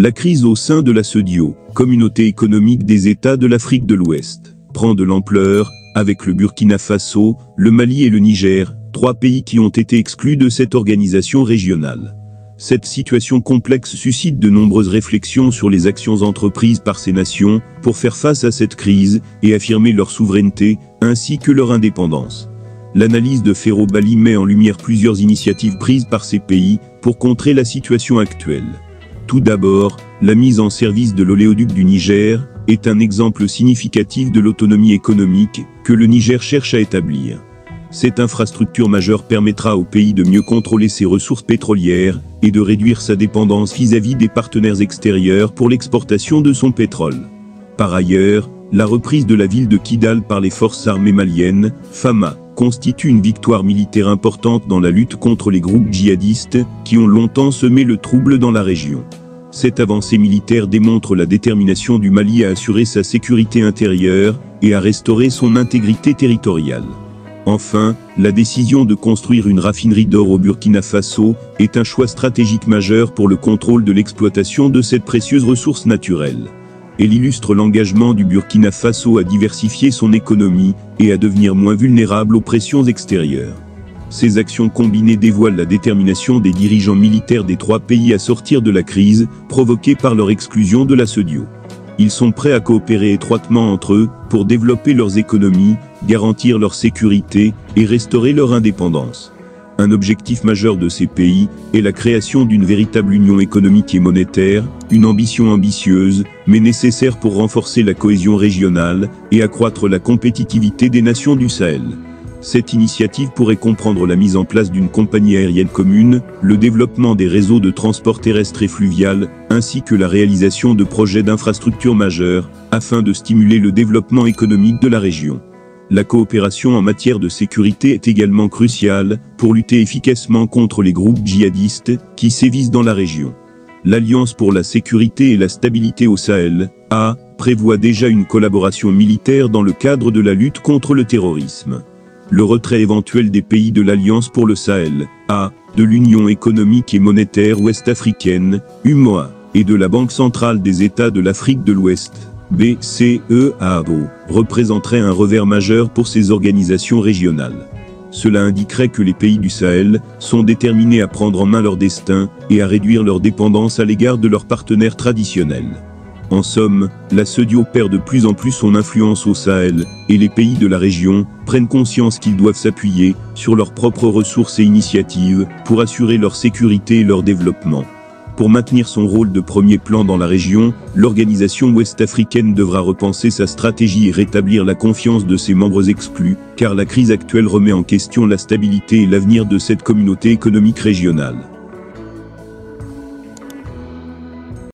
La crise au sein de la CEDEAO, Communauté économique des États de l'Afrique de l'Ouest, prend de l'ampleur, avec le Burkina Faso, le Mali et le Niger, 3 pays qui ont été exclus de cette organisation régionale. Cette situation complexe suscite de nombreuses réflexions sur les actions entreprises par ces nations pour faire face à cette crise et affirmer leur souveraineté, ainsi que leur indépendance. L'analyse de Ferro Bali met en lumière plusieurs initiatives prises par ces pays pour contrer la situation actuelle. Tout d'abord, la mise en service de l'oléoduc du Niger est un exemple significatif de l'autonomie économique que le Niger cherche à établir. Cette infrastructure majeure permettra au pays de mieux contrôler ses ressources pétrolières et de réduire sa dépendance vis-à-vis des partenaires extérieurs pour l'exportation de son pétrole. Par ailleurs, la reprise de la ville de Kidal par les forces armées maliennes, FAMA, constitue une victoire militaire importante dans la lutte contre les groupes djihadistes qui ont longtemps semé le trouble dans la région. Cette avancée militaire démontre la détermination du Mali à assurer sa sécurité intérieure et à restaurer son intégrité territoriale. Enfin, la décision de construire une raffinerie d'or au Burkina Faso est un choix stratégique majeur pour le contrôle de l'exploitation de cette précieuse ressource naturelle. Elle illustre l'engagement du Burkina Faso à diversifier son économie et à devenir moins vulnérable aux pressions extérieures. Ces actions combinées dévoilent la détermination des dirigeants militaires des 3 pays à sortir de la crise provoquée par leur exclusion de la CEDEAO. Ils sont prêts à coopérer étroitement entre eux pour développer leurs économies, garantir leur sécurité et restaurer leur indépendance. Un objectif majeur de ces pays est la création d'une véritable union économique et monétaire, une ambition ambitieuse, mais nécessaire pour renforcer la cohésion régionale et accroître la compétitivité des nations du Sahel. Cette initiative pourrait comprendre la mise en place d'une compagnie aérienne commune, le développement des réseaux de transport terrestre et fluvial, ainsi que la réalisation de projets d'infrastructures majeurs, afin de stimuler le développement économique de la région. La coopération en matière de sécurité est également cruciale pour lutter efficacement contre les groupes djihadistes qui sévissent dans la région. L'Alliance pour la sécurité et la stabilité au Sahel, A, prévoit déjà une collaboration militaire dans le cadre de la lutte contre le terrorisme. Le retrait éventuel des pays de l'Alliance pour le Sahel, A, de l'Union économique et monétaire ouest-africaine, UMOA, et de la Banque centrale des États de l'Afrique de l'Ouest, BCEAO, représenterait un revers majeur pour ces organisations régionales. Cela indiquerait que les pays du Sahel sont déterminés à prendre en main leur destin et à réduire leur dépendance à l'égard de leurs partenaires traditionnels. En somme, la CEDEAO perd de plus en plus son influence au Sahel, et les pays de la région prennent conscience qu'ils doivent s'appuyer sur leurs propres ressources et initiatives pour assurer leur sécurité et leur développement. Pour maintenir son rôle de premier plan dans la région, l'organisation ouest-africaine devra repenser sa stratégie et rétablir la confiance de ses membres exclus, car la crise actuelle remet en question la stabilité et l'avenir de cette communauté économique régionale.